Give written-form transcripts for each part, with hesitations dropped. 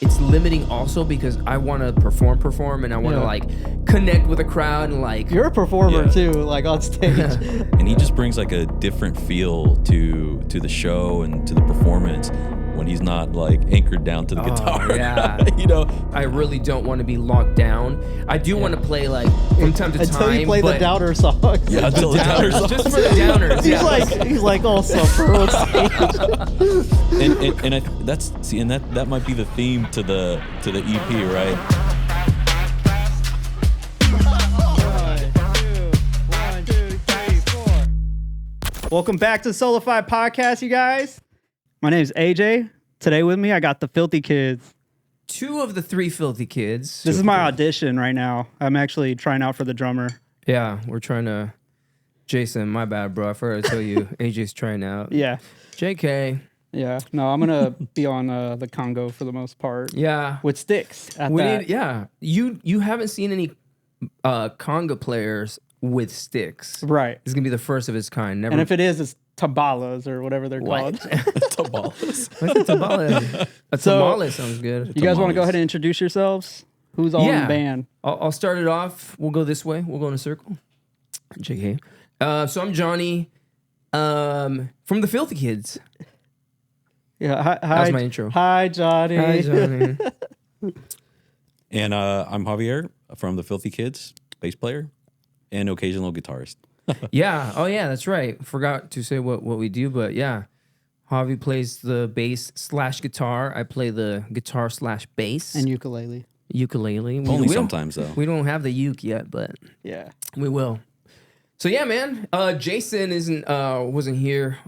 it's limiting also because I want to perform, and I want to like connect with a crowd and like. You're a performer too, like on stage. And he just brings like a different feel to the show and to the performance when he's not like anchored down to the guitar. Yeah. You know, I really don't want to be locked down. I do want to play like from time to time. Until you play the downer songs. Yeah, until the downer songs. Just for the downers. He's like all suffer on stage. and that might be the theme to the EP, right? Welcome back to Solafide Podcast, you guys. My name's AJ. Today with me, I got the Filthy Kids. 2 of the 3 Filthy Kids. This is my audition right now. I'm actually trying out for the drummer. Yeah, we're trying to. Jason, my bad, bro. I forgot to tell you, AJ's trying out. Yeah. JK. Yeah. No, I'm gonna be on the Congo for the most part. Yeah. With sticks. You haven't seen any conga players with sticks. Right. It's gonna be the first of its kind. Never. And if it is, it's tabalas or whatever they're called. Tabalas. What's a tabala? A tamale sounds good. You guys want to go ahead and introduce yourselves? Who's all in the band? I'll start it off. We'll go this way. We'll go in a circle. JK. So I'm Jonnie from the Filthy Kids. Yeah. Hi. That was my intro. Hi, Johnny. Hi, Johnny. And I'm Javier from the Filthy Kids, bass player and occasional guitarist. Yeah. Oh, yeah. That's right. Forgot to say what we do, but yeah. Javi plays the bass / guitar. I play the guitar / bass And ukulele. Ukulele. Only sometimes though. We don't have the uke yet, but Yeah. we will. So yeah, man. Jason wasn't here.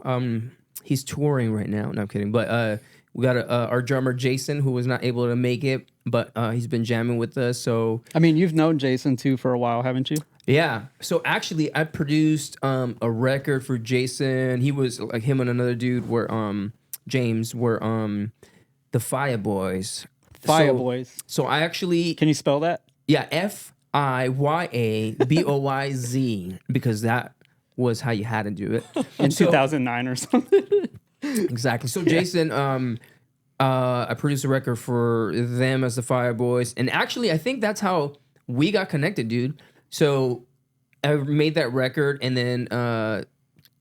He's touring right now. No, I'm kidding. But we got our drummer Jason, who was not able to make it, but he's been jamming with us. So I mean, you've known Jason too for a while, haven't you? yeah. So actually, I produced a record for Jason. He was like him and another dude were James were the Fire Boys. Boys. So I actually Can you spell that? yeah FIYABOYZ because that was how you had to do it In 2009 or something. exactly. So Jason, I produced a record for them as the Fire Boys, and actually I think that's how we got connected, dude. So I made that record, and then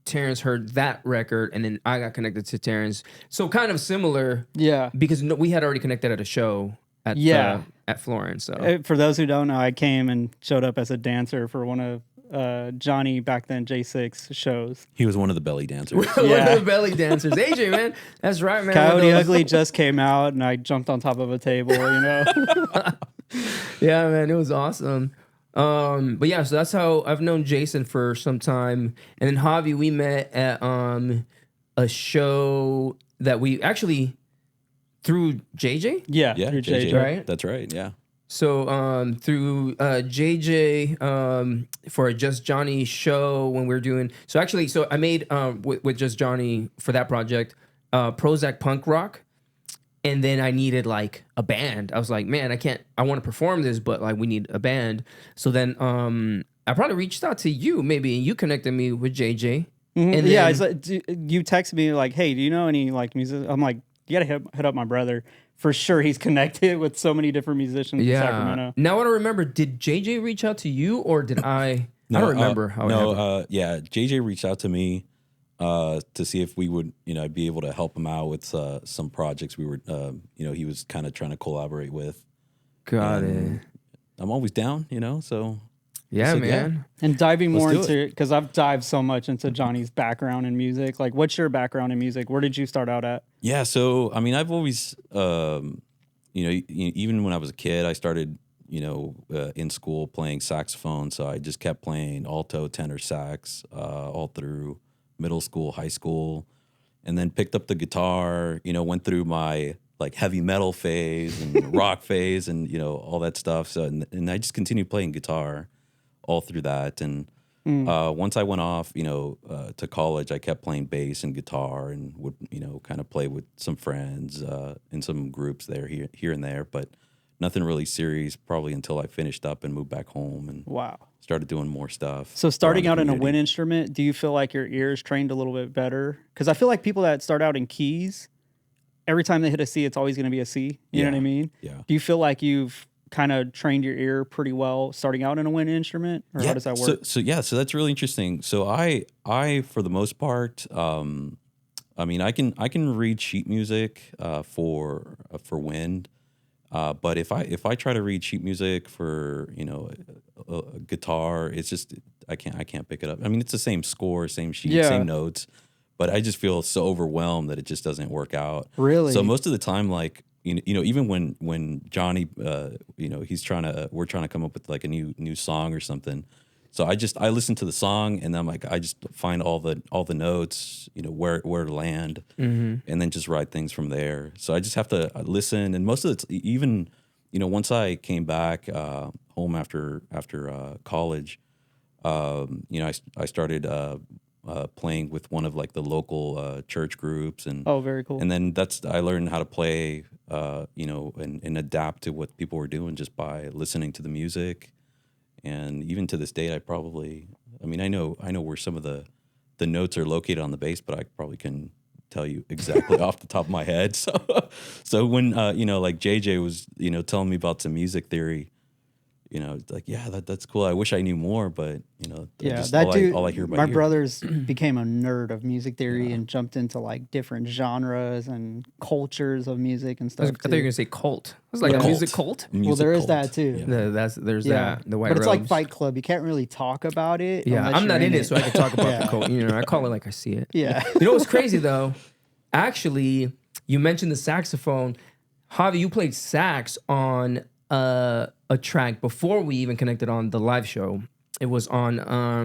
Terrence heard that record, and then I got connected to Terrence. So kind of similar, Yeah. because we had already connected at a show at Florence. So For those who don't know, I came and showed up as a dancer for one of Johnny back then J6 shows. He was one of the belly dancers. one of the belly dancers, AJ, man, that's right, man. Coyote Ugly just came out, and I jumped on top of a table. You know. Yeah, man, it was awesome. But yeah, so that's how I've known Jason for some time, and then Javi, we met at a show that we actually through JJ. Yeah. Yeah, through JJ, right? That's right. Yeah. So through JJ for a Just Johnny show when we were doing so I made with Just Johnny for that project Prozac Punk Rock, and then I needed like a band. I was like, man, I want to perform this, but like we need a band. So then I probably reached out to you maybe, and you connected me with JJ. Mm-hmm. And Yeah, then, it's like, you texted me like, "Hey, do you know any like music?" I'm like, "You gotta hit up my brother for sure. He's connected with so many different musicians in Sacramento." Now I don't remember. Did JJ reach out to you, or did I? I don't remember how it happened. Yeah, JJ reached out to me to see if we would, be able to help him out with some projects we were, he was kind of trying to collaborate with. Got it. I'm always down, so. Yeah, So, man. And diving more Let's do into, because I've dived so much into Johnny's background in music. Like, what's your background in music? Where did you start out at? Yeah, so I mean, I've always, even when I was a kid, I started, in school playing saxophone. So I just kept playing alto, tenor sax all through middle school, high school, and then picked up the guitar. Went through my like heavy metal phase and rock phase, and all that stuff. So and I just continued playing guitar all through that. And once I went off, to college, I kept playing bass and guitar and would, kind of play with some friends in some groups here and there, but nothing really serious probably until I finished up and moved back home and started doing more stuff. So starting out in a community. wind instrument, do you feel like your ears trained a little bit better? Because I feel like people that start out in keys every time they hit a C, it's always going to be a C. You know what I mean? Yeah. Do you feel like you've kind of trained your ear pretty well starting out in a wind instrument, or how does that work? So that's really interesting. So I for the most part, I mean, I can read sheet music for wind, but if I try to read sheet music for a guitar, it's just I can't pick it up. I mean, it's the same score, same sheet, same notes, but I just feel so overwhelmed that it just doesn't work out. Really? So most of the time, like even when Jonnie, we're trying to come up with like a new song or something. So I listen to the song and then I just find all the notes, where to land, and then just write things from there. So I just have to listen. And most of it's even, once I came back home after college, I started playing with one of like the local church groups, and very cool. And then I learned how to play, and adapt to what people were doing just by listening to the music. And even to this date, I know where some of the notes are located on the bass, but I probably can tell you exactly off the top of my head. So when like JJ was telling me about some music theory, like that's cool. I wish I knew more, but all I hear about my brothers became a nerd of music theory and jumped into like different genres and cultures of music and stuff. I thought you were gonna say cult. It was like a music cult. Well, there is that too. Yeah. There's that. The white but it's robes. like Fight Club. You can't really talk about it. Yeah, unless I'm not you're in it, so I can talk about the cult. I call it like I see it. Yeah. You know what's crazy though? Actually, you mentioned the saxophone. Javi, you played sax on a track before we even connected on the live show. It was on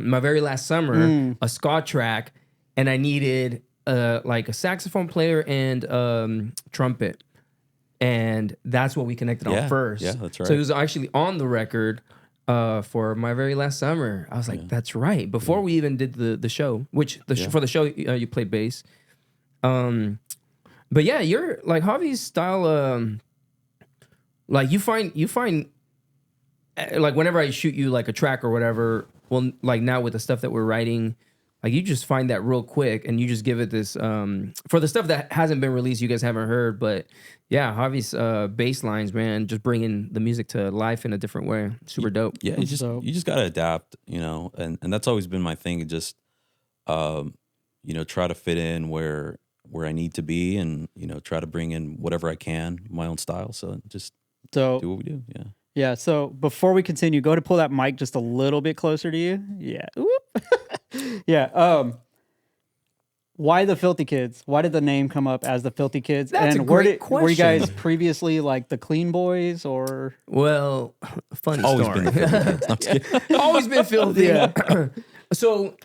My Very Last Summer, a ska track, and I needed like a saxophone player and trumpet, and that's what we connected on first. Yeah, that's right. So it was actually on the record for My Very Last Summer. I was like, that's right. Before we even did the show, which for the show you played bass. But yeah, you're like Javi's style. Like you find like whenever I shoot you like a track or whatever, well, like now with the stuff that we're writing, like you just find that real quick and you just give it this for the stuff that hasn't been released, you guys haven't heard, but yeah, Javi's bass lines, man, just bringing the music to life in a different way. Super dope. Yeah, you just gotta adapt, and that's always been my thing. Just try to fit in where I need to be, and try to bring in whatever I can, my own style. So just do what we do. Yeah. Yeah. So before we continue, go to pull that mic just a little bit closer to you. Yeah. Yeah. Why the Filthy Kids? Why did the name come up as the Filthy Kids? That's a great question. Were you guys previously like the Clean Boys or? Well, funny Always story. been the Filthy Kids. I'm just kidding. Always been filthy. Yeah. So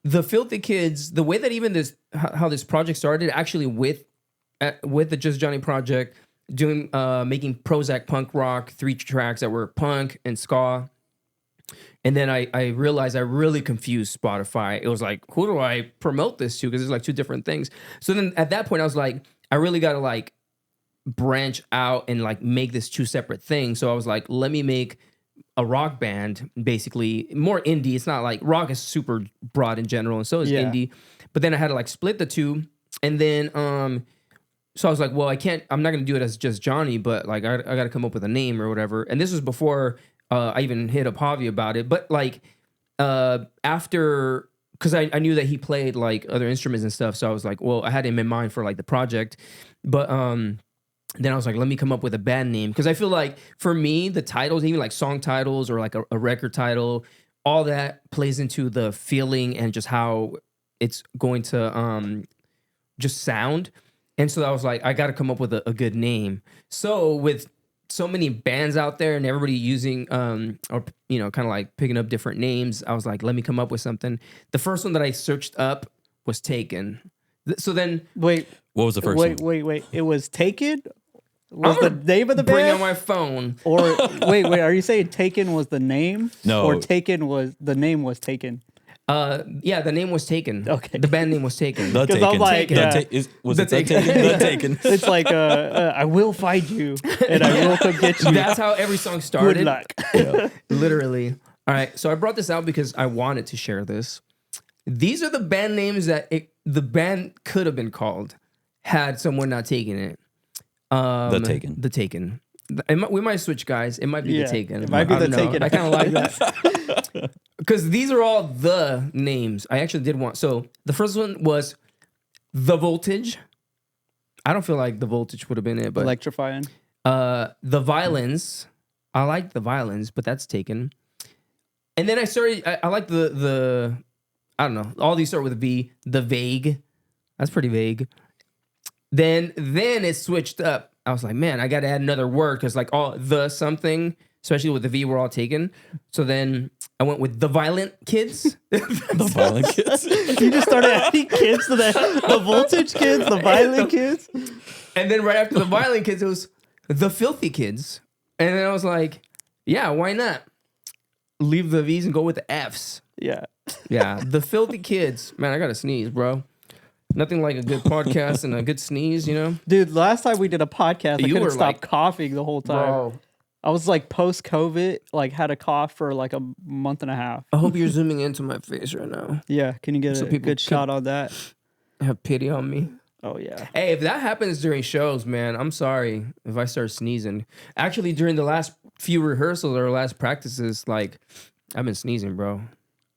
the Filthy Kids, the way that even how this project started, actually with the Just Jonnie project, doing making Prozac punk rock, 3 tracks that were punk and ska. And then I realized I really confused Spotify. It was like, who do I promote this to? Because there's like 2 different things. So then at that point I was like, I really got to like branch out and like make this 2 separate things. So I was like, let me make a rock band, basically more indie. It's not like rock is super broad in general, and so is indie. But then I had to like split the 2, and then so I was like, well, I'm not gonna do it as Just Jonnie, but like I got to come up with a name or whatever. And this was before I even hit up Javi about it. But like after, because I knew that he played like other instruments and stuff, so I was like, well, I had him in mind for like the project, but then I was like, let me come up with a band name. Because I feel like for me, the titles, even like song titles or like a record title, all that plays into the feeling and just how it's going to just sound. And so I was like, I got to come up with a good name. So with so many bands out there and everybody using, or, kind of like picking up different names, I was like, let me come up with something. The first one that I searched up was Taken. So then... Wait. What was the first one? Wait. It was Taken? Was the name of the bring band? on my phone. Or wait, are you saying Taken was the name? No. Or Taken was the name was Taken? Yeah, the name was Taken. Okay. The band name was Taken. The Taken. I'm like, Was it The Taken? The Taken. It's like I will find you and I will come get you. That's how every song started. Good luck. Yeah. Literally. All right, so I brought this out because I wanted to share this. These are the band names that the band could have been called had someone not taking it. The Taken. The Taken. We might switch, guys. It might be the Taken. It might be I the don't know. Taken. I kind of like that. Because these are all the names. I actually did want. So the first one was The Voltage. I don't feel like The Voltage would have been it, but Electrifying. The Violins. I like The Violins, but that's taken. And then I like the I don't know. All these start with a V. The Vague. That's pretty vague. Then it switched up. I was like, man, I got to add another word because like all the something, especially with the V, were all taken. So then I went with The Violent Kids. The Violent Kids. You just started adding kids to the Voltage Kids, the Violent Kids. And then right after The Violent Kids, it was The Filthy Kids. And then I was like, yeah, why not? Leave the V's and go with the F's. Yeah. Yeah, The Filthy Kids. Man, I got to sneeze, bro. Nothing like a good podcast and a good sneeze, you know? Dude, last time we did a podcast, I You couldn't were stop like- coughing the whole time. I was like post-COVID, like had a cough for like a month and a half. I hope you're zooming into my face right now. Yeah, can you get So a people good could- shot on that? Have pity on me. Oh, yeah. Hey, if that happens during shows, man, I'm sorry if I start sneezing. Actually, during the last few rehearsals or last practices, like, I've been sneezing, bro.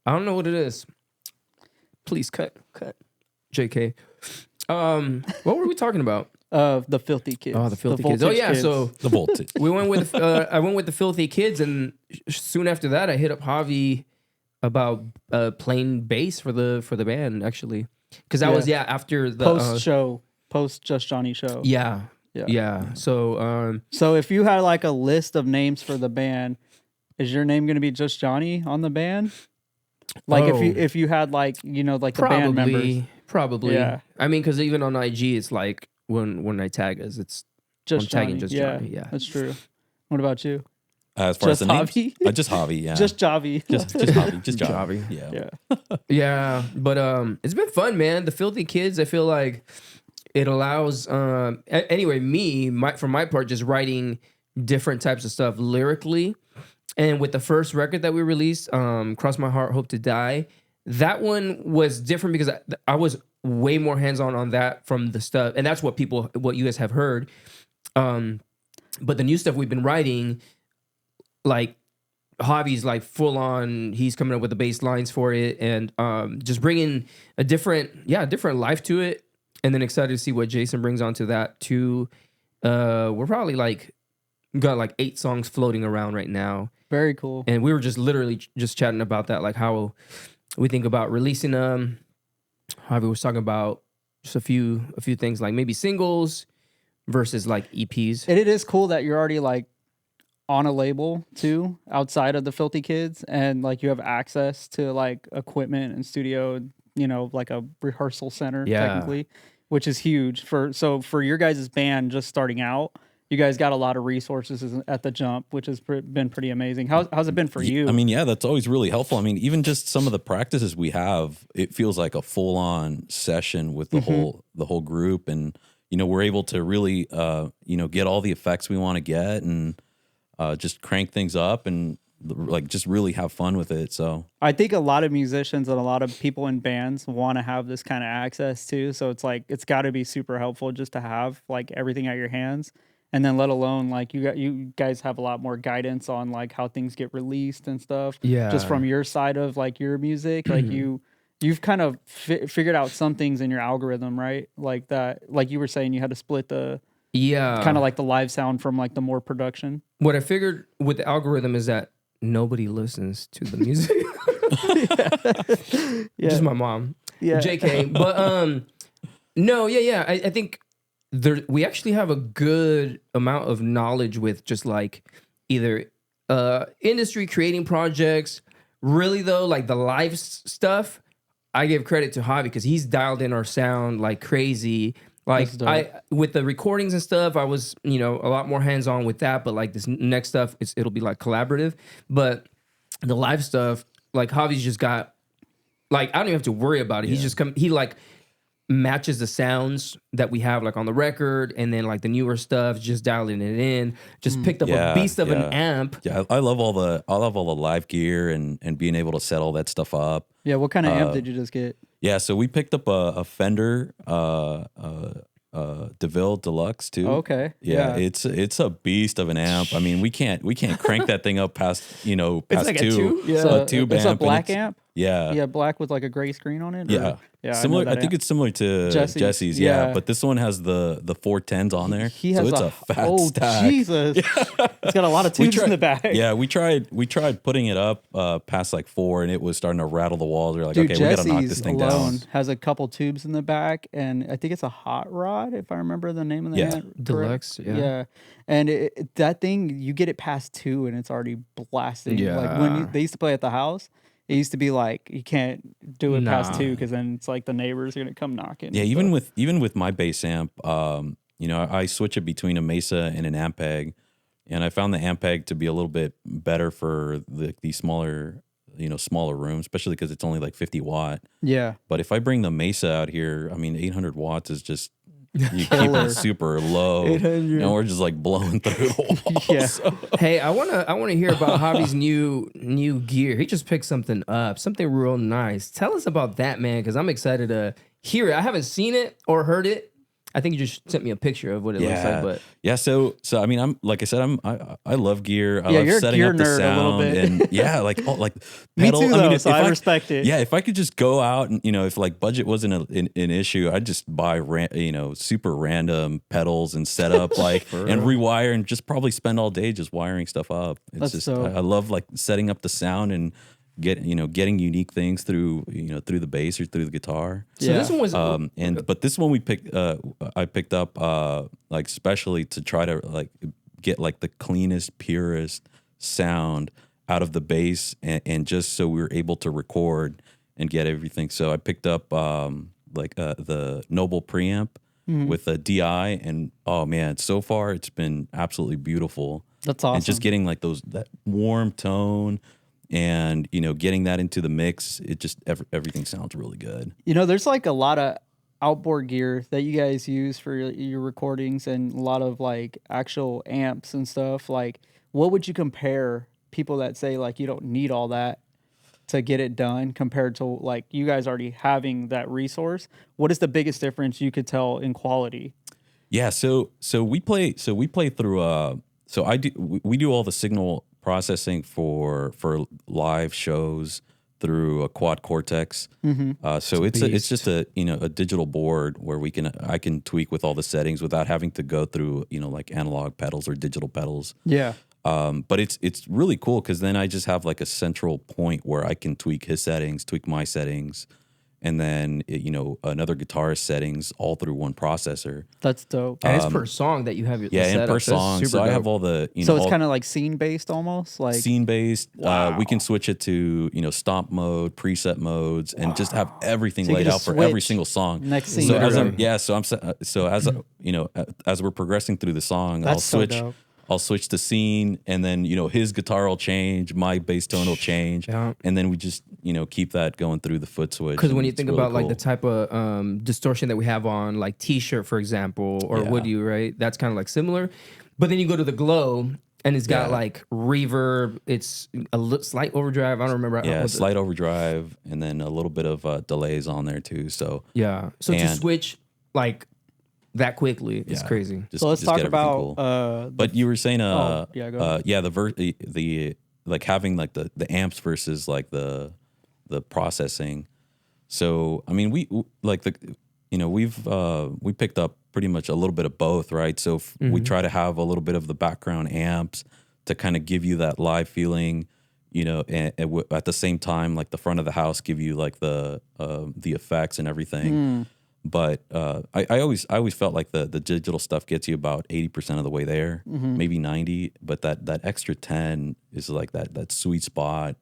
I don't know what it is. Please cut. JK. What were we talking about? The Filthy Kids. Oh, the Filthy Kids. Oh, Voltage yeah, so The Voltage. we went with, I went with the Filthy Kids, and soon after that, I hit up Javi about playing bass for the band, actually. Because that was, after the... Post-show, post-Just Johnny show. Yeah. Yeah. So, So if you had like a list of names for the band, is your name going to be Just Johnny on the band? Like if you had like, you know, like the band members. Probably. Yeah. I mean, because even on IG, it's like when I tag us, it's Just I'm tagging Johnny. Just yeah, Johnny, yeah. That's true. What about you? As far as Just the names, Javi? just Javi, yeah. Just Javy. just Javi, just Javi. Javi. Yeah. Yeah. yeah. But it's been fun, man. The Filthy Kids, I feel like it allows anyway, for my part, just writing different types of stuff lyrically. And with the first record that we released, Cross My Heart, Hope to Die, that one was different because I was way more hands-on on that from the stuff. And that's what you guys have heard. But the new stuff we've been writing, like Javi's like full on, he's coming up with the bass lines for it and just bringing a different life to it. And then excited to see what Jason brings onto that too. We're probably got like 8 songs floating around right now. Very cool. And we were just literally just chatting about that, like how we think about releasing them. Javi was talking about just a few things, like maybe singles versus like EPs. And it is cool that you're already like on a label too, outside of the Filthy Kids, and like you have access to like equipment and studio, you know, like a rehearsal center technically, which is huge for your guys' band just starting out. You guys got a lot of resources at the jump, which has been pretty amazing. How's it been for you? I mean, yeah, that's always really helpful. I mean, even just some of the practices we have, it feels like a full-on session with the whole group, and you know, we're able to really get all the effects we want to get, and just crank things up, and like just really have fun with it. So I think a lot of musicians and a lot of people in bands want to have this kind of access too. So it's like it's got to be super helpful just to have like everything at your hands. And then let alone like you guys have a lot more guidance on like how things get released and stuff. Yeah. Just from your side of like your music, like you've kind of figured out some things in your algorithm, right? Like that, like you were saying, you had to split the kind of like the live sound from like the more production. What I figured with the algorithm is that nobody listens to the music. Just my mom. Yeah. JK. But no, yeah. I think we actually have a good amount of knowledge with just like either industry creating projects. Really though, like the live stuff, I give credit to Javi because he's dialed in our sound like crazy. Like with the recordings and stuff, I was, a lot more hands-on with that. But like this next stuff, it'll be like collaborative. But the live stuff, like Javi's just got, like, I don't even have to worry about it. Yeah. He's just he like matches the sounds that we have like on the record, and then like the newer stuff, just dialing it in. Just picked up a beast of an amp. Yeah, I love all the live gear and being able to set all that stuff up. Yeah, what kind of amp did you just get? Yeah, so we picked up a Fender DeVille Deluxe too. Okay. Yeah, it's a beast of an amp. I mean, we can't crank that thing up past past like a two. two? Yeah. So a tube It's amp. a black amp? Yeah. Yeah, black with like a gray screen on it? Yeah. Yeah, Similar. I think amp. it's similar to Jesse's, Yeah, yeah. but this one has the 410s on there. He has so it's a fat stack. Jesus. It's got a lot of tubes in the back. Yeah, we tried putting it up past like 4, and it was starting to rattle the walls. We're like, Dude, okay, we gotta knock Jesse's this thing alone down. has a couple tubes in the back, and I think it's a hot rod, if I remember the name of the amp. Deluxe, Yeah. And that thing, you get it past 2, and it's already blasting. Like when they used to play at the house, it used to be like you can't do it past 2 because then it's like the neighbors are gonna come knocking. Yeah, even with my bass amp, I switch it between a Mesa and an Ampeg, and I found the Ampeg to be a little bit better for the smaller rooms, especially because it's only like 50 watt. Yeah. But if I bring the Mesa out here, I mean, 800 watts is just you keep it super low, 800. and we're just like blowing through the walls. Yeah. So. Hey, I wanna hear about Javi's new gear. He just picked something up, something real nice. Tell us about that, man, because I'm excited to hear it. I haven't seen it or heard it. I think you just sent me a picture of what it looks like, but yeah. So I mean, I'm like I said, I love gear. I love you're a setting gear up the nerd a little sound, bit. and yeah, like Me pedal. too, though, if so I respect it. Yeah, if I could just go out and if like budget wasn't an issue, I'd just buy super random pedals and set up and rewire and just probably spend all day just wiring stuff up. It's I love like setting up the sound and getting unique things through the bass or through the guitar. So this one was but this one I picked up like specially to try to like get like the cleanest, purest sound out of the bass and just so we were able to record and get everything. So I picked up the Noble Preamp with a DI, and oh man, so far it's been absolutely beautiful. That's awesome. And just getting like that warm tone. And getting that into the mix, it just everything sounds really good. There's like a lot of outboard gear that you guys use for your recordings, and a lot of like actual amps and stuff. Like, what would you compare people that say like you don't need all that to get it done compared to like you guys already having that resource? What is the biggest difference you could tell in quality? Yeah, so we play through we do all the signal processing for live shows through a quad Cortex. So it's just a digital board where I can tweak with all the settings without having to go through like analog pedals or digital pedals. Yeah. But it's really cool because then I just have like a central point where I can tweak his settings, tweak my settings, and then another guitarist settings all through one processor. That's dope. And it's per song that you have your and per song. So I have all the so it's kind of like scene based almost, like scene based. Wow. We can switch it to stomp mode, preset modes, and just have everything laid out for every single song. Next scene. So as we're progressing through the song, That's I'll switch the scene, and then his guitar will change, my bass tone will change, and then we just keep that going through the foot switch. Because when you think about like the type of distortion that we have on like T-shirt, for example, or Would You, right? That's kind of like similar. But then you go to the Glow, and it's got like reverb. It's a slight overdrive. I don't remember. Yeah, slight overdrive, and then a little bit of delays on there too. So yeah, so to switch like that quickly, it's crazy. So let's talk about. Cool. But you were saying, go ahead. the like having like the amps versus like the processing. So I mean, we picked up pretty much a little bit of both, right? So we try to have a little bit of the background amps to kind of give you that live feeling, and at the same time, like the front of the house give you like the effects and everything. But I always felt like the digital stuff gets you about 80% of the way there, maybe 90. But that extra 10 is like that sweet spot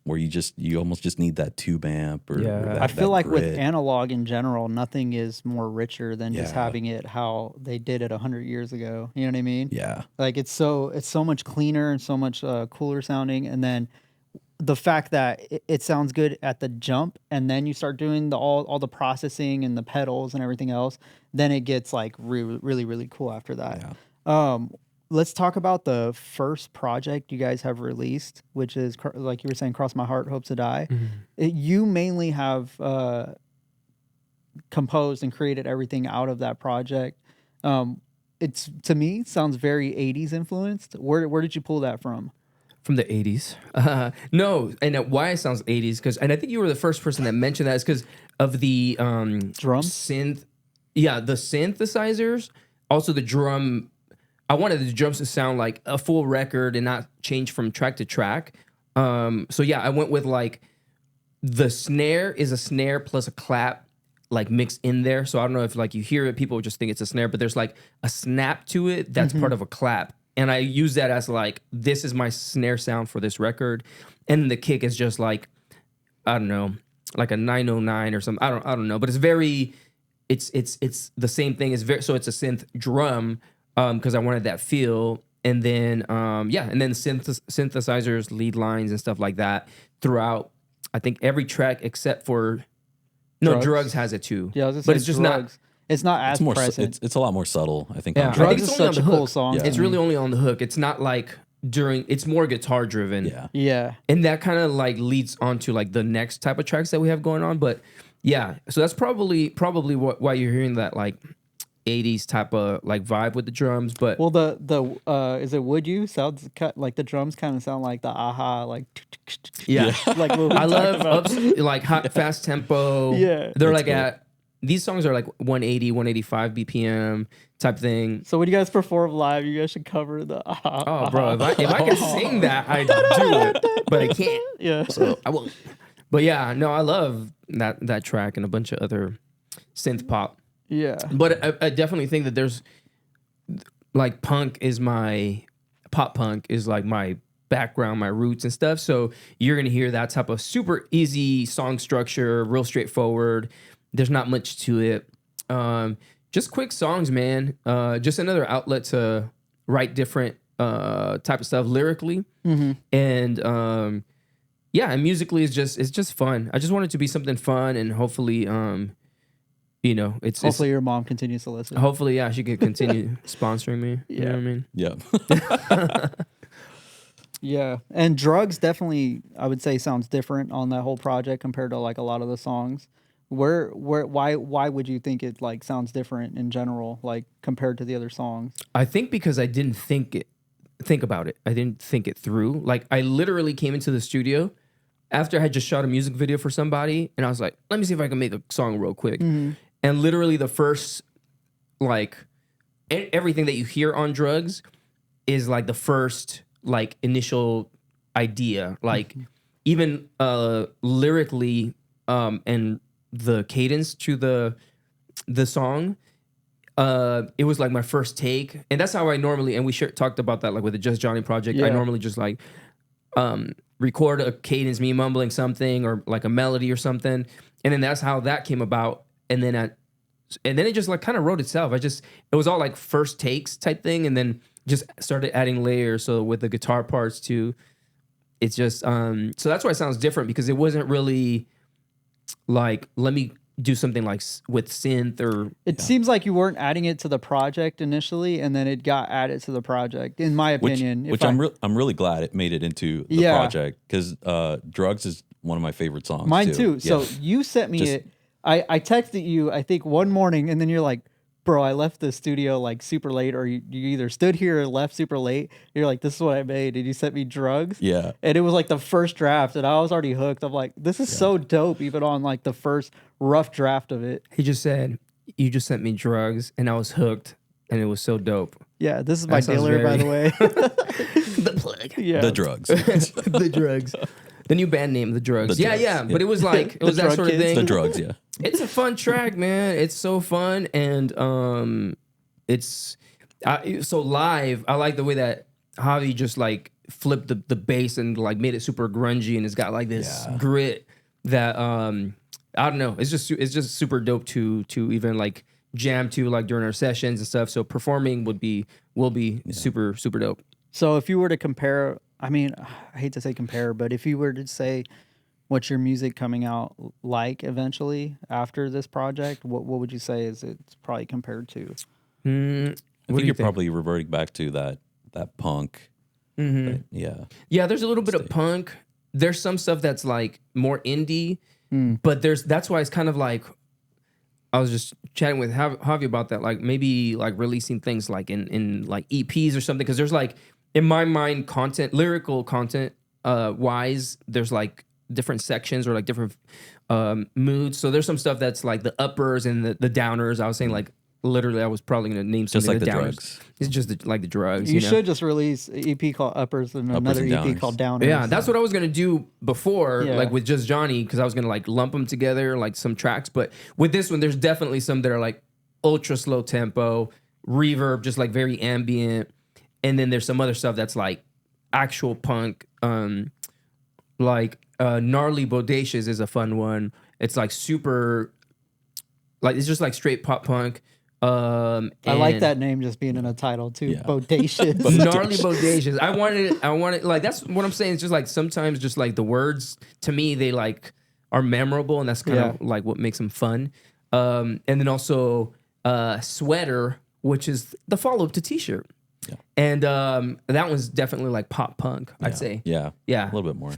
where you almost just need that tube amp. Or I feel like with analog in general, nothing is more richer than just having it how they did it 100 years ago. You know what I mean? Yeah. Like it's so much cleaner and so much cooler sounding, and then the fact that it sounds good at the jump, and then you start doing all the processing and the pedals and everything else, then it gets like really, really, really cool after that. Yeah. Let's talk about the first project you guys have released, which is like you were saying, Cross My Heart, Hope to Die. You mainly have composed and created everything out of that project. It's, to me, sounds very 80s influenced. Where did you pull that from? From the 80s. No, and why it sounds 80s, because, and I think you were the first person that mentioned that, is because of the Drums? synth. Yeah, the synthesizers. Also the drum. I wanted the drums to sound like a full record and not change from track to track. So yeah, I went with like the snare is a snare plus a clap like mixed in there. So I don't know if like you hear it, people just think it's a snare, but there's like a snap to it that's part of a clap. And I use that as like, this is my snare sound for this record. And the kick is just like, I don't know, like a 909 or something. I don't know, but it's very, it's the same thing. It's very, so it's a synth drum, because I wanted that feel. And then, and then synthesizers, lead lines and stuff like that throughout, I think every track except for, Drugs has it too. Yeah, I was gonna but say it's just Drugs. not. It's not as It's more. present. It's a lot more subtle, I think. Yeah, on I Drugs think is it's only on such a the cool hook. song. Yeah. It's really only on the hook. It's not like during. It's more guitar driven. Yeah. Yeah. And that kind of like leads on to like the next type of tracks that we have going on. But yeah, so that's probably why you're hearing that like 80s type of like vibe with the drums. But Well, the is it Would You sounds like the drums kind of sound like the aha like yeah, like what we I talked love about. like hot fast tempo. Yeah. They're That's like cool. at these songs are like 180, 185 BPM type thing. So when you guys perform live, you guys should cover the aha. Oh, bro, if I could sing that, I'd do it, but I can't. Yeah. So I won't. But yeah, no, I love that track and a bunch of other synth pop. Yeah. But I definitely think that there's like pop punk is like my background, my roots and stuff. So you're gonna hear that type of super easy song structure, real straightforward. There's not much to it. Just quick songs, man. Just another outlet to write different type of stuff lyrically. And and musically it's just fun. I just want it to be something fun, and hopefully Hopefully your mom continues to listen. hopefully she could continue sponsoring me. You know what I mean? Yeah. Yeah. And Drugs definitely, I would say, sounds different on that whole project compared to like a lot of the songs. Why would you think it like sounds different in general, like compared to the other songs? I think because I didn't think about it. I didn't think it through. Like I literally came into the studio after I had just shot a music video for somebody, and I was like, let me see if I can make a song real quick. And literally the first, like, everything that you hear on Drugs is like the first, like, initial idea. Like, even lyrically, and the cadence to the song, it was like my first take. And that's how I normally, and we talked about that, like, with the Just Johnny project. Yeah. I normally just, like, record a cadence, me mumbling something or, like, a melody or something. And then that's how that came about. And then it just like kind of wrote itself. It was all like first takes type thing, and then just started adding layers. So with the guitar parts too, it's just so that's why it sounds different, because it wasn't really like, let me do something like with synth or. It seems like you weren't adding it to the project initially, and then it got added to the project, in my opinion. I'm really glad it made it into the project, because Drugs is one of my favorite songs. Mine too. Yeah. So you sent me it. I texted you, I think, one morning, and then you're like, bro, I left the studio like super late, or you either stood here or left super late. You're like, this is what I made. And you sent me Drugs. Yeah. And it was like the first draft, and I was already hooked. I'm like, this is so dope, even on like the first rough draft of it. He just said, you just sent me Drugs, and I was hooked, and it was so dope. Yeah, this is my That sounds dealer, by the way. The plug. Yeah. The Drugs. The Drugs. The new band name, The Drugs. The Yeah, Drugs, yeah. But it was like, it The was that Drug sort of Kids. thing. The Drugs, yeah. It's a fun track, man. It's so fun. And so live, I like the way that Javi just like flipped the bass and like made it super grungy, and it's got like this grit that I don't know. It's just super dope to even like jam to like during our sessions and stuff. So performing will be super, super dope. So if you were to compare, I mean, I hate to say compare, but if you were to say what's your music coming out like eventually after this project, what would you say is it's probably compared to? I think you're probably reverting back to that punk. Yeah. Yeah, there's a little bit of punk. There's some stuff that's like more indie, but that's why it's kind of like I was just chatting with Javi about that, like maybe like releasing things like in like EPs or something, because there's like in my mind lyrical content wise, there's like different sections or like different moods. So there's some stuff that's like the uppers and the downers. I was saying like literally I was probably gonna name Just something like the downers. drugs. It's just like the drugs. You know? should just release an EP called Uppers and another and EP Downers. called Downers. Yeah, that's what I was gonna do before, Yeah. like with just Johnny, because I was gonna like lump them together, like some tracks. But with this one, there's definitely some that are like ultra slow tempo, reverb, just like very ambient, and then there's some other stuff that's like actual punk, like gnarly bodacious is a fun one. It's like super, like it's just like straight pop punk. I like that name just being in a title too. Yeah. Bodacious. Gnarly bodacious. I wanted like that's what I'm saying. It's just like sometimes just like the words to me they like are memorable, and that's kind of like what makes them fun. And then also Sweater, which is the follow up to T-shirt. Yeah. And that one's definitely like pop punk, I'd say. Yeah. Yeah. A little bit more.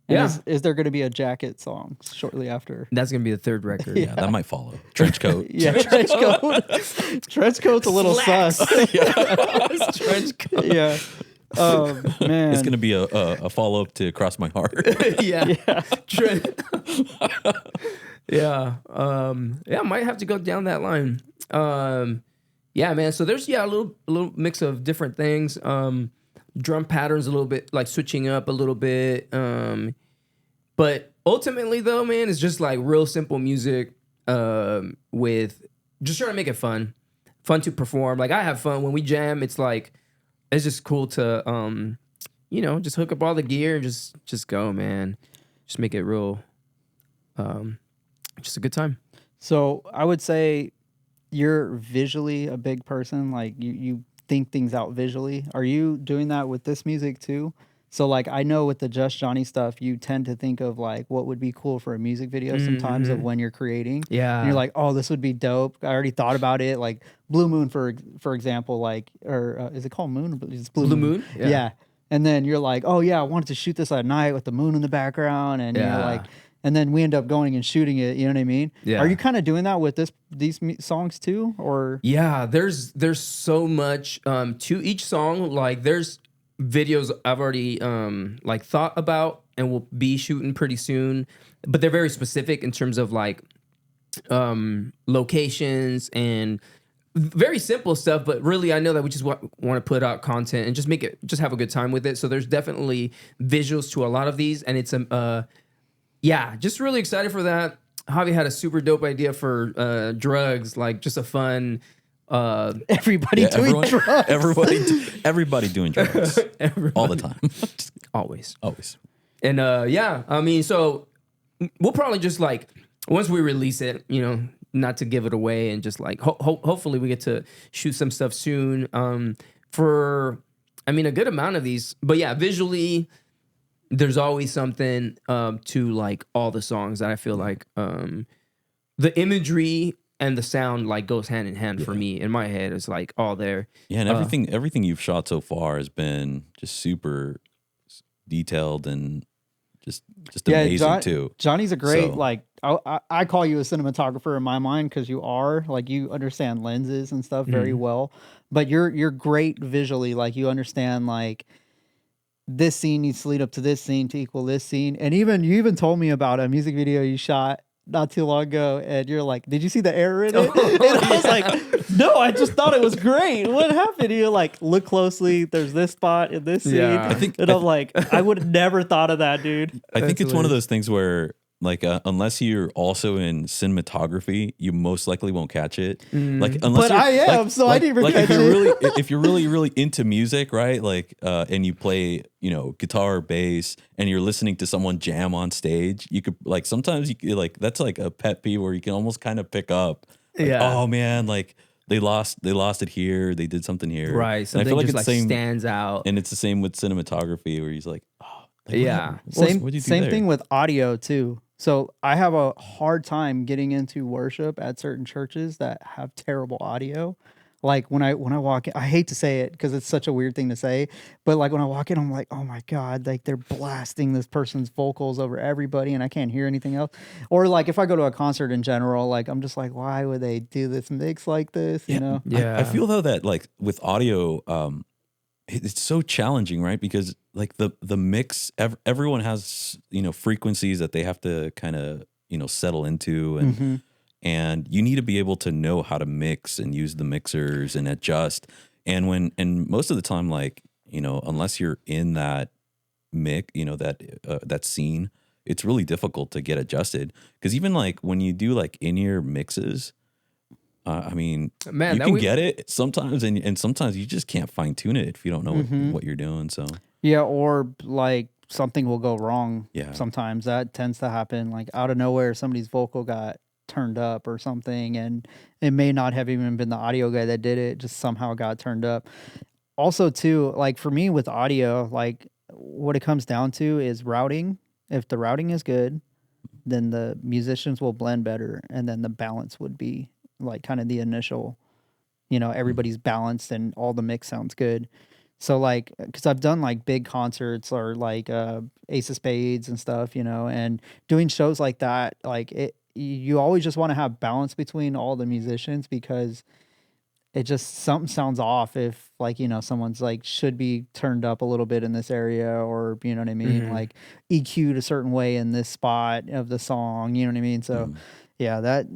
Yeah. Is there going to be a Jacket song shortly after? That's gonna be the third record. Yeah, that might follow. Trench coat. Yeah, trench coat. Trench coat's a little sus. Trench coat. Yeah. Oh man. It's gonna be a follow up to Cross My Heart. Yeah. Yeah. Yeah, I might have to go down that line. Yeah, man. So there's a little mix of different things. Drum patterns a little bit, like switching up a little bit. But ultimately though, man, it's just like real simple music with just trying to make it fun to perform. Like I have fun when we jam. It's like it's just cool to just hook up all the gear and just go, man. Just make it real just a good time. So I would say you're visually a big person. Like you think things out visually. Are you doing that with this music too? So like I know with the Just Johnny stuff, you tend to think of like what would be cool for a music video sometimes of when you're creating. Yeah. And you're like, oh, this would be dope. I already thought about it. Like Blue Moon, for example, like, or is it called Moon? It's Blue Moon. Yeah. And then you're like, oh yeah, I wanted to shoot this at night with the moon in the background. And you're like, and then we end up going and shooting it. You know what I mean? Yeah. Are you kind of doing that with these songs too? Or yeah, there's so much to each song. Like there's videos I've already like thought about and will be shooting pretty soon, but they're very specific in terms of like locations and very simple stuff. But really, I know that we just want to put out content and just have a good time with it. So there's definitely visuals to a lot of these, and it's just really excited for that. Javi had a super dope idea for drugs, like just a fun. everybody doing drugs. Everybody doing drugs. All the time. Always. And I mean, so we'll probably just like once we release it, not to give it away, and just like hopefully we get to shoot some stuff soon. For a good amount of these, but yeah, visually. There's always something to like all the songs that I feel like the imagery and the sound like goes hand in hand for me. In my head, it's like all there. Yeah, and everything you've shot so far has been just super detailed and just amazing too. Johnny's a great I call you a cinematographer in my mind because you are like you understand lenses and stuff very well, but you're great visually. Like you understand like. This scene needs to lead up to this scene to equal this scene. And you even told me about a music video you shot not too long ago. And you're like, did you see the error in it? And I was like, no, I just thought it was great. What happened? And you're like, look closely. There's this spot in this scene. Yeah. I'm like, I would have never thought of that, dude. I think it's one of those things where like unless you're also in cinematography, you most likely won't catch it. Like unless I am, so I didn't even catch it. If you're really into music, right? Like and you play, guitar or bass, and you're listening to someone jam on stage, you could like sometimes like that's like a pet peeve where you can almost kind of pick up. Like, oh man, like they lost it here. They did something here, right? Something and I feel just like stands out. And it's the same with cinematography, where he's like, oh, yeah. Same thing with audio too. So I have a hard time getting into worship at certain churches that have terrible audio. Like when I walk in, I hate to say it because it's such a weird thing to say, but like when I walk in, I'm like, oh my God, like they're blasting this person's vocals over everybody and I can't hear anything else. Or like if I go to a concert in general, like I'm just like, why would they do this mix like this? You know? Yeah. I feel though that like with audio, it's so challenging, right? Because like the mix, everyone has, you know, frequencies that they have to kind of, you know, settle into, and you need to be able to know how to mix and use the mixers and adjust. And most of the time, like, you know, unless you're in that mix, you know, that scene, it's really difficult to get adjusted. Because even like when you do like in-ear mixes, I mean, Man, you can get it sometimes, and sometimes you just can't fine tune it if you don't know what you're doing. So Yeah, or like something will go wrong. Yeah. Sometimes that tends to happen. Like out of nowhere, somebody's vocal got turned up or something, and it may not have even been the audio guy that did it, just somehow got turned up. Also, too, like for me with audio, like what it comes down to is routing. If the routing is good, then the musicians will blend better, and then the balance would be like kind of the initial, you know, everybody's balanced and all the mix sounds good. So like, because I've done like big concerts or like Ace of Spades and stuff, you know, and doing shows like that, like you always just want to have balance between all the musicians because it just something sounds off if like, you know, someone's like should be turned up a little bit in this area, or you know what I mean, like EQ'd a certain way in this spot of the song, you know what I mean? So yeah, that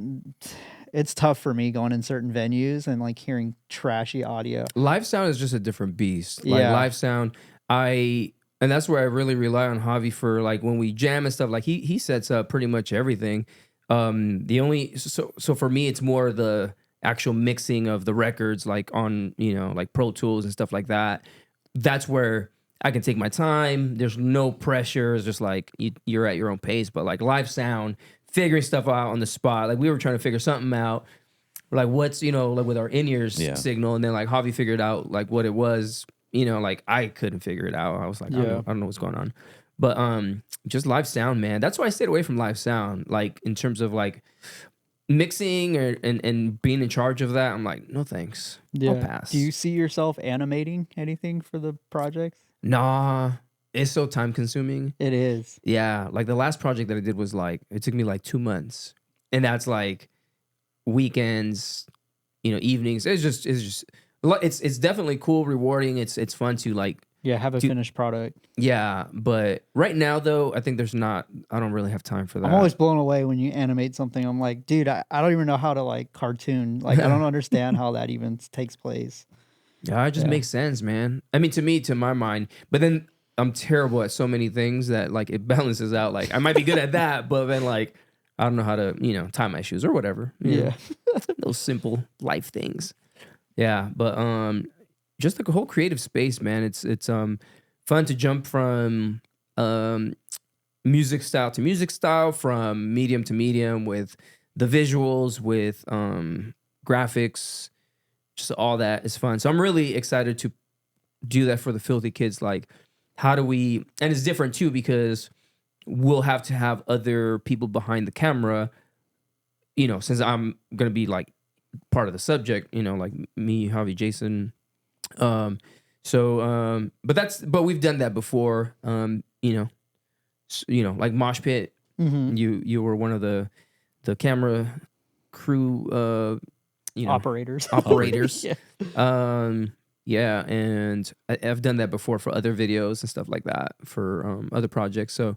it's tough for me going in certain venues and like hearing trashy audio. Live sound is just a different beast. Like live sound, and that's where I really rely on Javi for like when we jam and stuff. Like he sets up pretty much everything. So for me, it's more the actual mixing of the records, like on, you know, like Pro Tools and stuff like that. That's where I can take my time. There's no pressure. It's just like you're at your own pace. But like live sound, figuring stuff out on the spot. Like we were trying to figure something out. Like what's, you know, like with our in-ears signal, and then like Javi figured out like what it was. You know, like I couldn't figure it out. I was like, I don't know what's going on. But just live sound, man. That's why I stayed away from live sound. Like in terms of like mixing and being in charge of that, I'm like, no thanks. I'll pass. Do you see yourself animating anything for the projects? Nah, it's so time consuming. It is. Yeah, like the last project that I did was like, it took me like 2 months, and that's like weekends, you know, evenings. It's definitely cool, rewarding. It's fun to like have a finished product. Yeah, but right now though, I think I don't really have time for that. I'm always blown away when you animate something. I'm like, dude, I don't even know how to like cartoon. Like I don't understand how that even takes place. Yeah, it just makes sense, man. I mean, to my mind, but then I'm terrible at so many things that like it balances out. Like I might be good at that, but then like I don't know how to, you know, tie my shoes or whatever. You know, those simple life things. Yeah, but just the whole creative space, man. It's fun to jump from music style to music style, from medium to medium, with the visuals, with graphics. Just all that is fun. So I'm really excited to do that for the Filthy Kids. Like, how do we? And it's different too because we'll have to have other people behind the camera. You know, since I'm gonna be like part of the subject. You know, like me, Javi, Jason. But we've done that before. You know, like Mosh Pit. You were one of the camera crew. You know, operators. Yeah, and I've done that before for other videos and stuff like that for other projects. So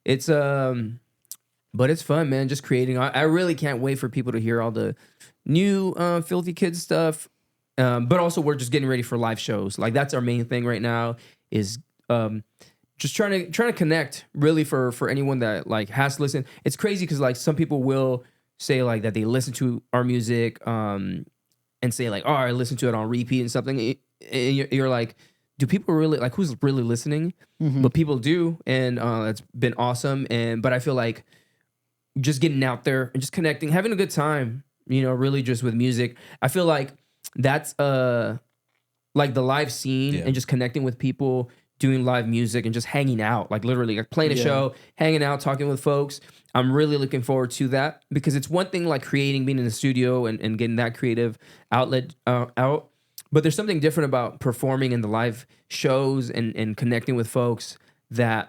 it's but it's fun, man. Just creating. I really can't wait for people to hear all the new Filthy Kids stuff. But also we're just getting ready for live shows. Like that's our main thing right now is just trying to connect really for anyone that like has listened. It's crazy because like some people will say like that they listen to our music and say like, oh, I listen to it on repeat and something. And you're like, do people really like who's really listening? But people do, and that's been awesome. But I feel like just getting out there and just connecting, having a good time, you know, really just with music. I feel like that's like the live scene and just connecting with people doing live music and just hanging out, like literally like playing a show, hanging out, talking with folks. I'm really looking forward to that because it's one thing like creating, being in the studio and getting that creative outlet out. But there's something different about performing in the live shows and connecting with folks that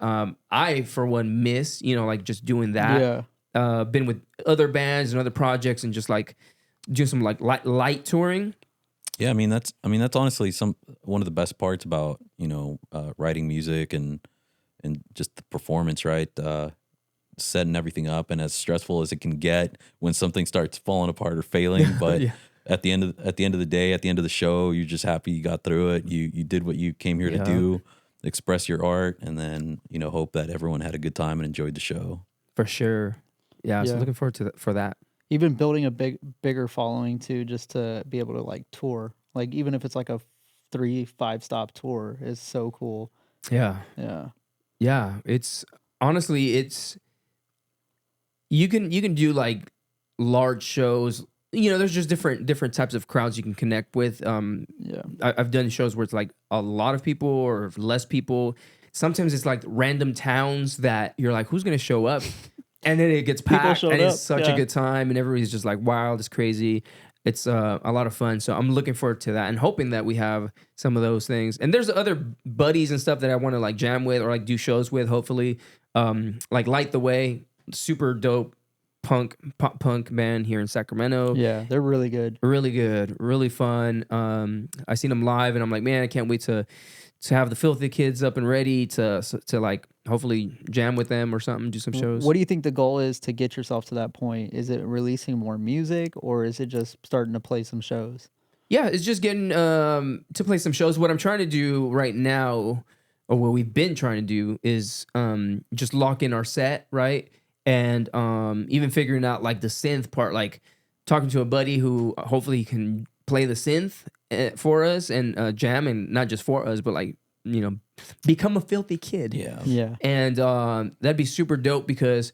I, for one, miss, you know, like just doing that. Yeah. Been with other bands and other projects and just like do some like light touring. Yeah, I mean that's honestly one of the best parts about, you know, writing music and just the performance, right? Setting everything up, and as stressful as it can get when something starts falling apart or failing, but at the end of the day, at the end of the show, you're just happy you got through it. You did what you came here to do, express your art, and then, you know, hope that everyone had a good time and enjoyed the show. For sure. Yeah, so looking forward to for that. Even building a bigger following too, just to be able to like tour, like even if it's like a 3-5 stop tour, is so cool. Yeah. It's honestly, you can do like large shows. You know, there's just different types of crowds you can connect with. I've done shows where it's like a lot of people or less people. Sometimes it's like random towns that you're like, who's gonna show up? And then it gets packed, and it's such a good time, and everybody's just like wild, it's crazy. It's a lot of fun, so I'm looking forward to that and hoping that we have some of those things. And there's other buddies and stuff that I want to like jam with or like do shows with, hopefully. Like Light the Way, super dope pop punk band here in Sacramento. Yeah, they're really good. Really good, really fun. I seen them live, and I'm like, man, I can't wait to have the Filthy Kids up and ready to like hopefully jam with them or something, do some shows. What do you think the goal is to get yourself to that point? Is it releasing more music, or is it just starting to play some shows? Yeah, it's just getting to play some shows. What I'm trying to do right now, or what we've been trying to do, is just lock in our set, right? And even figuring out like the synth part, like talking to a buddy who hopefully can play the synth for us and jam, and not just for us, but like, you know, become a Filthy Kid. Yeah. And that'd be super dope because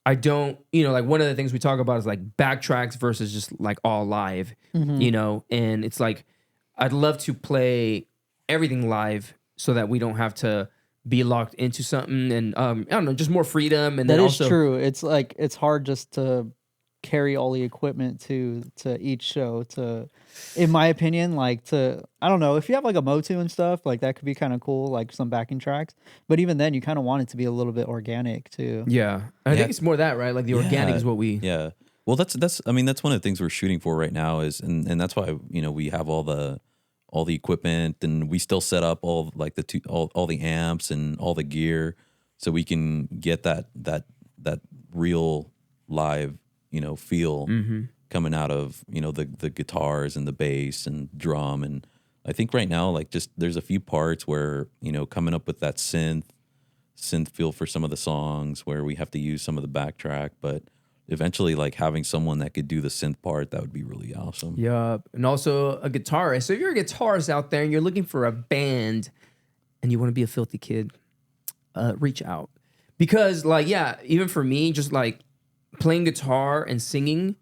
I don't, you know, like one of the things we talk about is like backtracks versus just like all live, you know, and it's like I'd love to play everything live so that we don't have to be locked into something, and I don't know, just more freedom. And that then is also true. It's like it's hard just to carry all the equipment to each show, to, in my opinion, like to, I don't know, if you have like a Motu and stuff, like that could be kind of cool, like some backing tracks, but even then you kind of want it to be a little bit organic too. I think it's more that, right? Like the organic is what we well, that's I mean, that's one of the things we're shooting for right now, is and that's why, you know, we have all the equipment, and we still set up all like all the amps and all the gear, so we can get that real live, you know, feel coming out of, you know, the guitars and the bass and drum. And I think right now, like, just there's a few parts where, you know, coming up with that synth feel for some of the songs where we have to use some of the backtrack, but eventually, like, having someone that could do the synth part, that would be really awesome. Yeah, and also a guitarist. So if you're a guitarist out there and you're looking for a band and you want to be a Filthy Kid, reach out. Because, like, yeah, even for me, just like playing guitar and singing,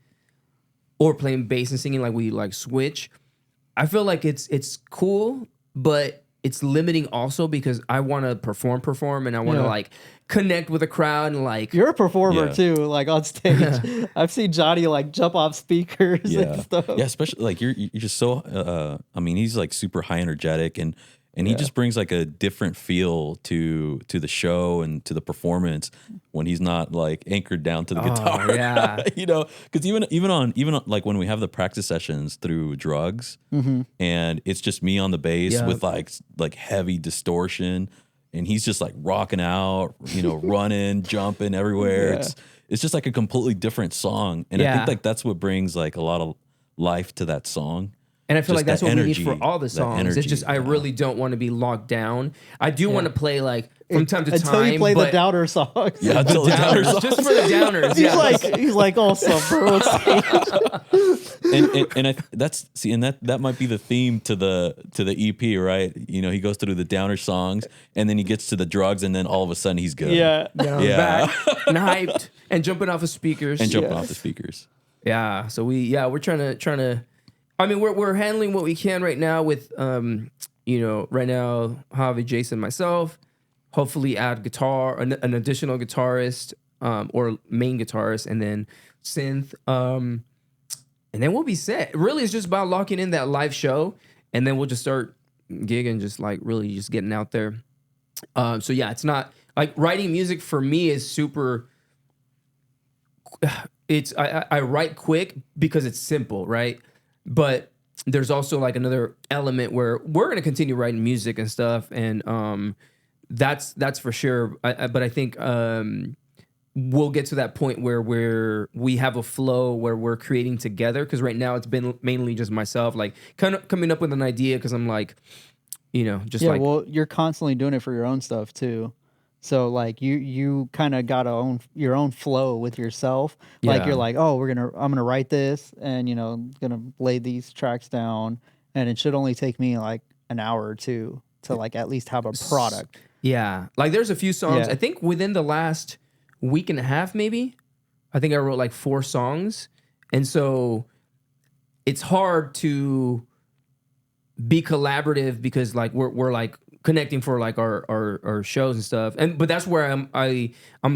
or playing bass and singing, like we like switch, I feel like it's cool, but it's limiting also because I want to perform, and I want to like connect with a crowd, and like, you're a performer too, like on stage. I've seen Jonnie like jump off speakers and stuff. Yeah, especially like you're just so I mean, he's like super high energetic, and he just brings like a different feel to the show and to the performance when he's not like anchored down to the guitar. Yeah. You know, because even on like when we have the practice sessions through Drugs, and it's just me on the bass with like heavy distortion, and he's just like rocking out, you know, running, jumping everywhere. It's just like a completely different song, and I think like that's what brings like a lot of life to that song. And I feel just like that's what energy, we need for all the songs. It's just I really don't want to be locked down. I do want to play like from time to time. Until you play the downer songs. Yeah, until the downer songs. Just for the downers. He's like all somber on stage. and that might be the theme to the EP, right? You know, he goes through the downer songs, and then he gets to the Drugs, and then all of a sudden he's good. Back and hyped and jumping off of speakers. So we're trying to. I mean, we're handling what we can right now with right now, Javi, Jason, myself, hopefully add guitar, an additional guitarist, or main guitarist, and then synth, and then we'll be set. Really, it's just about locking in that live show, and then we'll just start gigging, just like really just getting out there. So yeah, it's not like writing music for me is super. I write quick because it's simple, right? But there's also like another element where we're gonna continue writing music and stuff, and that's for sure. But I think we'll get to that point where we have a flow where we're creating together. Because right now it's been mainly just myself, like kind of coming up with an idea. Because I'm like, just like, well, you're constantly doing it for your own stuff too. So like you kind of got your own flow with yourself. Like Yeah. you're like, oh, I'm gonna write this, and gonna lay these tracks down, and it should only take me like an hour or two to like at least have a product. yeah, like there's a few songs. Yeah. I think within the last week and a half, maybe, I think I wrote like 4 songs, and so it's hard to be collaborative because like we're like connecting for like our shows and stuff. But that's where I'm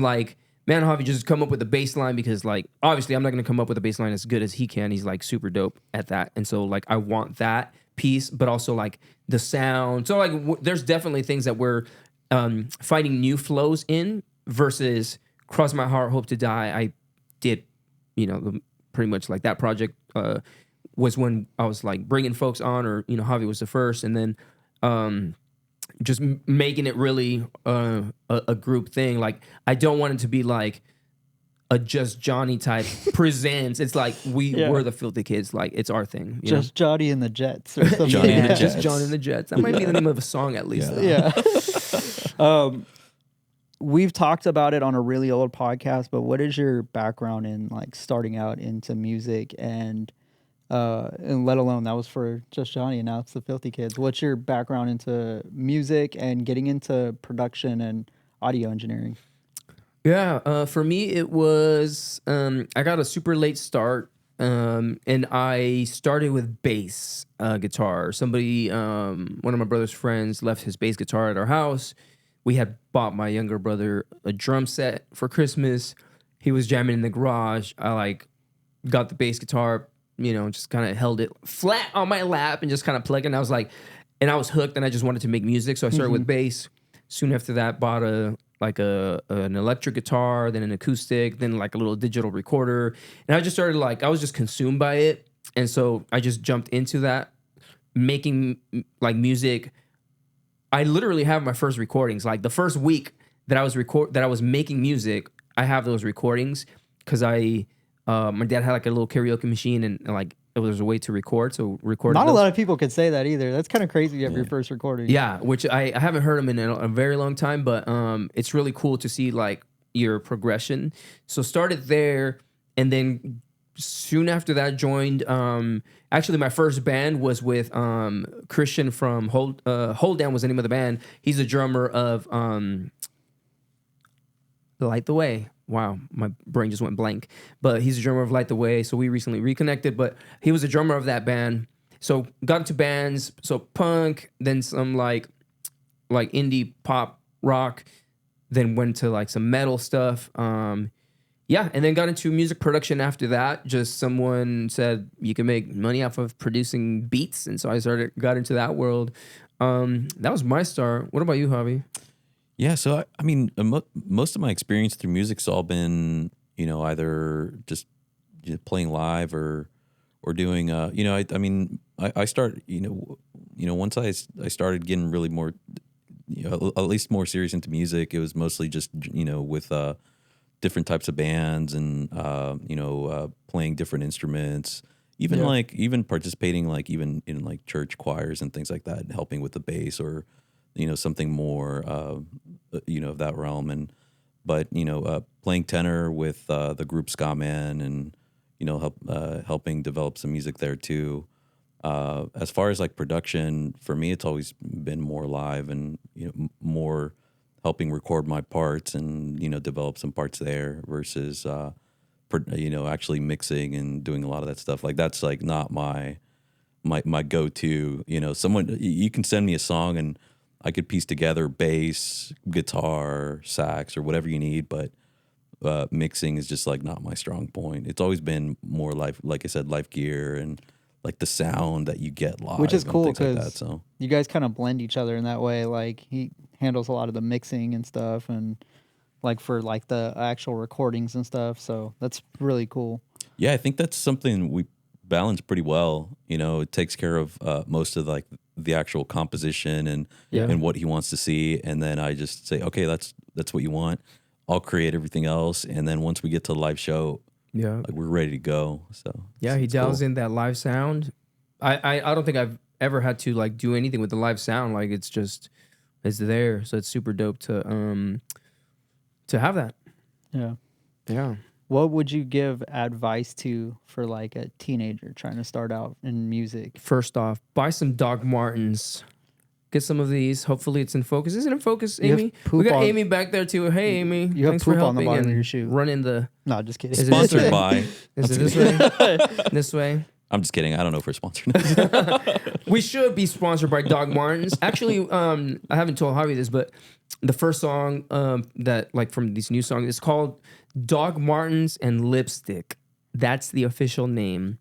like, man, Javi, just come up with a bass line, because like obviously I'm not gonna come up with a bass line as good as he can. He's like super dope at that. And so like I want that piece, but also like the sound. So like there's definitely things that we're finding new flows in, versus Cross My Heart, Hope to Die. I did, pretty much like that project was when I was like bringing folks on, or Javi was the first, and then just making it really a group thing. Like I don't want it to be like a Just Johnny type presents. It's like we're the Filthy Kids. Like it's our thing. Just Johnny and the Jets or something. Johnny and the Just Jets. Johnny and the Jets. That might be the name of a song at least. Yeah. Yeah. We've talked about it on a really old podcast, but what is your background in like starting out into music, and let alone that was for Just Johnny and now it's the Filthy Kids. What's your background into music and getting into production and audio engineering? Yeah, for me it was I got a super late start, and I started with bass guitar. Somebody, one of my brother's friends, left his bass guitar at our house. We had bought my younger brother a drum set for Christmas. He was jamming in the garage. I like got the bass guitar, just kind of held it flat on my lap and just kind of plugged it. And I was like, and I was hooked, and I just wanted to make music. So I started with bass. Soon after that, bought an electric guitar, then an acoustic, then like a little digital recorder. And I just started I was just consumed by it. And so I just jumped into that, making like music. I literally have my first recordings. Like the first week that I was making music, I have those recordings because my dad had like a little karaoke machine, and like it was a way to record. So recorded. Not a lot of people could say that either. That's kind of crazy to have your first recording. Yeah, which I haven't heard them in a very long time, but it's really cool to see like your progression. So started there, and then soon after that joined. Actually, my first band was with Christian from Hold Down was the name of the band. He's a drummer of Light the Way. Wow, my brain just went blank. But he's a drummer of Light the Way, so we recently reconnected. But he was a drummer of that band. So got into bands, so punk, then some like indie pop rock, then went to like some metal stuff. Yeah, and then got into music production after that. Just someone said you can make money off of producing beats, and so I got into that world. That was my start. What about you, Javi? Yeah, so I mean, most of my experience through music's all been, either just playing live or doing, I start, once I started getting really more, at least more serious into music, it was mostly just, with different types of bands and playing different instruments, even participating even in like church choirs and things like that, and helping with the bass or something more of that realm. But playing tenor with the group Ska Man, and helping develop some music there too. As far as like production, for me it's always been more live, and more helping record my parts and develop some parts there versus actually mixing and doing a lot of that stuff. Like that's like not my my go-to. You know, someone you can send me a song and I could piece together bass, guitar, sax, or whatever you need, but mixing is just like not my strong point. It's always been more like I said, live gear and like the sound that you get live, which is and cool things like because that. So you guys kind of blend each other in that way. Like he handles a lot of the mixing and stuff, and like for like the actual recordings and stuff. So that's really cool. yeah, I think that's something we balance pretty well. You know, it takes care of most of like the actual composition and Yeah. and what he wants to see, and then I just say, okay, that's what you want. I'll create everything else, and then once we get to the live show, Yeah. like we're ready to go. So Yeah, he it's dials cool. in that live sound. I don't think I've ever had to like do anything with the live sound. Like it's there. So it's super dope to have that. Yeah. Yeah. What would you give advice to for like a teenager trying to start out in music? First off, buy some Doc Martens. Get some of these. Hopefully it's in focus. Is it in focus, You have Amy? poop We got on- Amy back there too. Hey, Amy. You have Thanks for poop on the helping bottom of and your shoe. running the. No, just kidding. Is it this way? Sponsored by. Is it this way? This way. I'm just kidding. I don't know if we're sponsored. We should be sponsored by Doc Martens. Actually, I haven't told Javi this, but the first song that like from these new songs is called Doc Martens and Lipstick. That's the official name.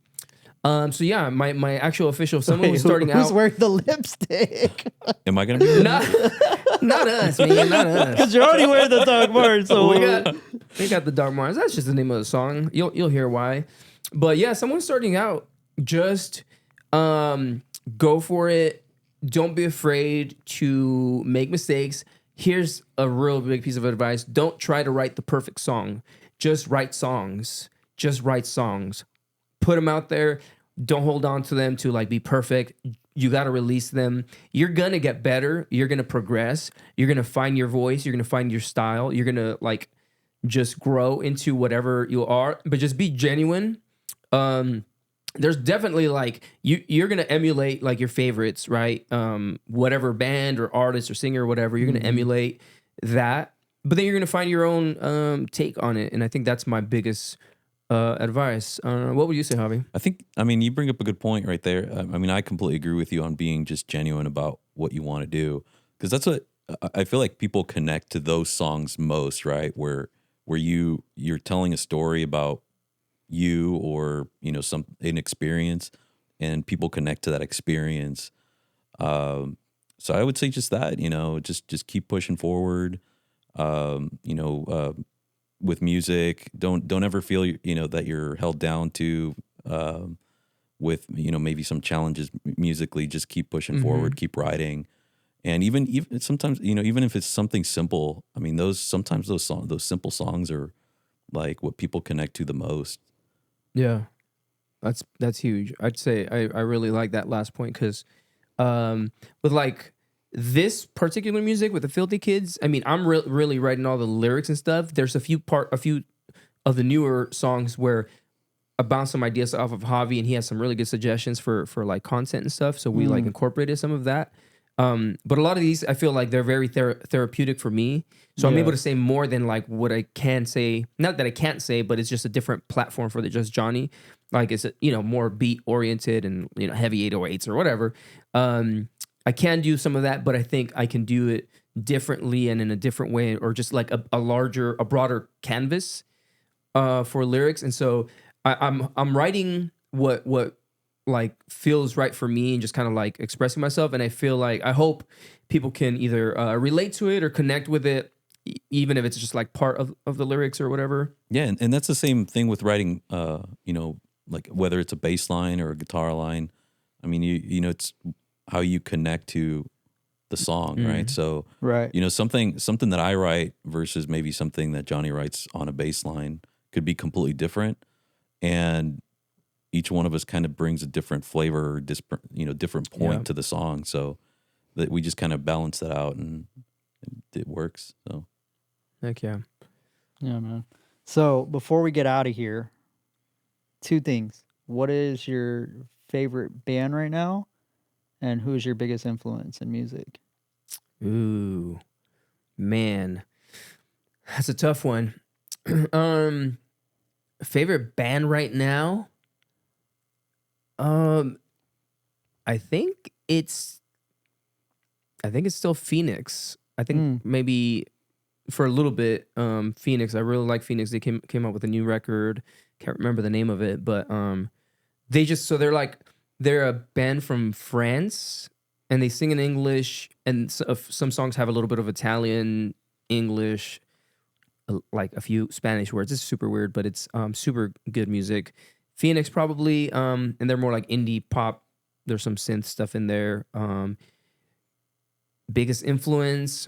So yeah, my actual official someone was starting Who's out. wearing the lipstick? Am I gonna be? Not us, man, not us. Because you're already wearing the Doc Martens. So We got the Dark Martens. That's just the name of the song. You'll hear why. But yeah, someone starting out, just go for it. Don't be afraid to make mistakes. Here's a real big piece of advice. Don't try to write the perfect song. Just write songs. Just write songs. Put them out there. Don't hold on to them to like be perfect. You got to release them. You're going to get better. You're going to progress. You're going to find your voice. You're going to find your style. You're going to like just grow into whatever you are, but just be genuine. There's definitely like you're going to emulate like your favorites, right? Whatever band or artist or singer or whatever, you're going to emulate that, but then you're going to find your own take on it. And I think that's my biggest advice. What would you say, Javi? I mean, you bring up a good point right there. I mean, I completely agree with you on being just genuine about what you want to do, because that's what I feel like people connect to those songs most, right? Where you're telling a story about you or an experience, and people connect to that experience. So I would say just that, just keep pushing forward. With music, don't ever feel that you're held down to with maybe some challenges musically. Just keep pushing forward, keep writing, and even sometimes even if it's something simple. I mean, those simple songs are like what people connect to the most. Yeah, that's huge. I'd say I really like that last point because with like this particular music with the Filthy Kids, I mean, I'm really writing all the lyrics and stuff. There's a few of the newer songs where I bounced some ideas off of Javi, and he has some really good suggestions for like content and stuff. So we like incorporated some of that. But a lot of these, I feel like they're very therapeutic for me. So I'm able to say more than like what I can say. Not that I can't say, but it's just a different platform for the Just Johnny. Like it's more beat oriented and heavy 808s or whatever. I can do some of that, but I think I can do it differently and in a different way, or just like a broader canvas for lyrics. And so I'm writing what like feels right for me and just kind of like expressing myself. And I feel like I hope people can either relate to it or connect with it, even if it's just like part of the lyrics or whatever. Yeah, and that's the same thing with writing. Like whether it's a bass line or a guitar line. I mean, it's how you connect to the song, right? So, right. Something that I write versus maybe something that Johnny writes on a bass line could be completely different, and each one of us kind of brings a different flavor, or different point to the song. So that we just kind of balance that out, and it works. So, Heck yeah, yeah, man. So before we get out of here, two things: what is your favorite band right now? And who is your biggest influence in music? Ooh, man, that's a tough one. Favorite band right now? I think it's still Phoenix. I think maybe for a little bit, Phoenix. I really like Phoenix. They came up with a new record. Can't remember the name of it, but they're a band from France, and they sing in English, and some songs have a little bit of Italian, English, like a few Spanish words. It's super weird, but it's super good music. Phoenix probably, and they're more like indie pop. There's some synth stuff in there. Biggest influence,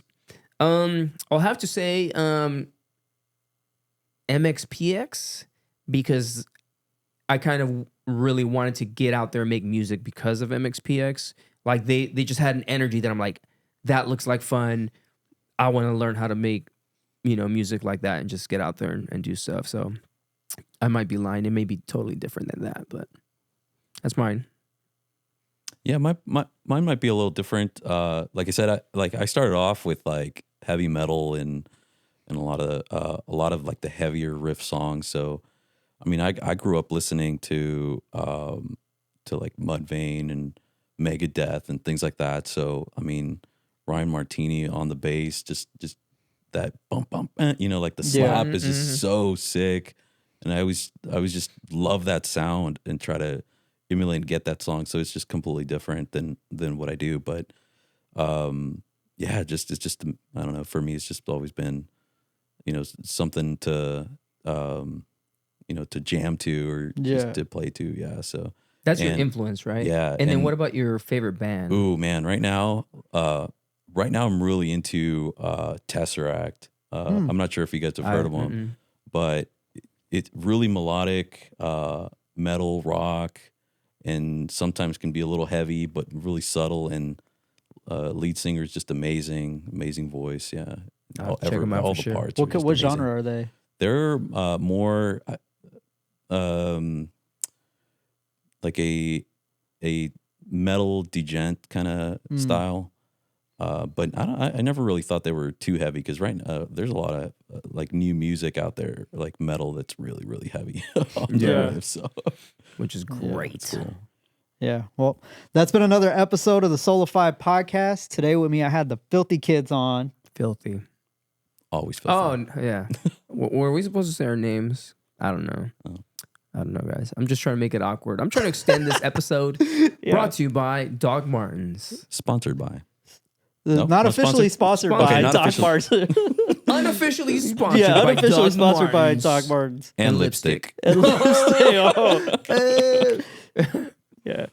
I'll have to say MXPX, because I kind of really wanted to get out there and make music because of MXPX. Like they just had an energy that I'm like, that looks like fun. I want to learn how to make, music like that and just get out there and do stuff. So I might be lying. It may be totally different than that, but that's mine. Yeah, mine might be a little different. Like I said, I started off with like heavy metal and a lot of like the heavier riff songs. So, I mean, I grew up listening to like Mudvayne and Megadeth and things like that. So, I mean, Ryan Martini on the bass, just that bump, like the slap is just so sick. And I always just love that sound and try to emulate and get that song. So it's just completely different than what I do. But it's just I don't know. For me, it's just always been, something to to jam to or just to play to. Yeah. So that's your influence, right? Yeah. And then what about your favorite band? Ooh, man, right now I'm really into Tesseract. I'm not sure if you guys have heard of them, but it's really melodic metal rock, and sometimes can be a little heavy, but really subtle. And lead singer is just amazing voice. Yeah, I'll check them out all for the sure. parts. What genre are they? They're more like a metal degent kind of style. But I never really thought they were too heavy, because there's a lot of like new music out there, like metal, that's really, really heavy. Which is great. Cool. Yeah. Well, that's been another episode of the Solafide podcast. Today with me, I had the Filthy Kids on. Filthy. Always filthy. Oh, yeah. Were we supposed to say our names? I don't know. I don't know, guys. I'm just trying to make it awkward. I'm trying to extend this episode. Brought to you by Dog Martens. Sponsored by. Not officially sponsored by Doc Martens. Unofficially sponsored yeah, by unofficially Doc sponsored Martens. by Doc Martens. And lipstick. And lipstick. Yeah.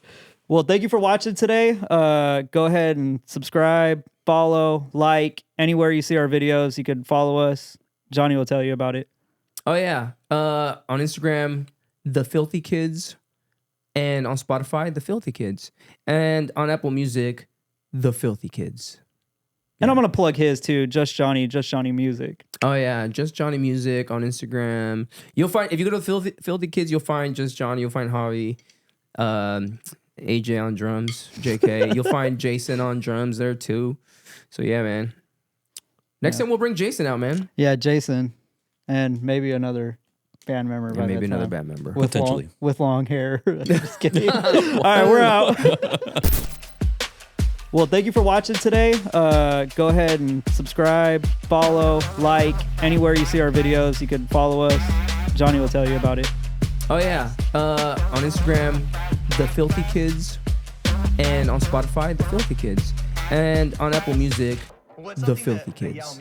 Well, thank you for watching today. Go ahead and subscribe, follow, like. Anywhere you see our videos, you can follow us. Johnny will tell you about it. Oh, yeah. On Instagram, The Filthy Kids. And on Spotify, The Filthy Kids. And on Apple Music, The Filthy Kids. And I'm going to plug his too, Just Johnny Music. Oh, yeah. Just Johnny Music on Instagram. You'll find, if you go to Filthy Kids, you'll find Just Johnny. You'll find Javi, AJ on drums, JK. You'll find Jason on drums there too. So, yeah, man. Next time we'll bring Jason out, man. Yeah, Jason. And maybe another band member. Yeah, maybe another band member. Potentially. With long hair. Just kidding. All right, we're out. Well, thank you for watching today. Go ahead and subscribe, follow, like. Anywhere you see our videos, you can follow us. Johnny will tell you about it. Oh, yeah. On Instagram, The Filthy Kids. And on Spotify, The Filthy Kids. And on Apple Music, The Filthy Kids.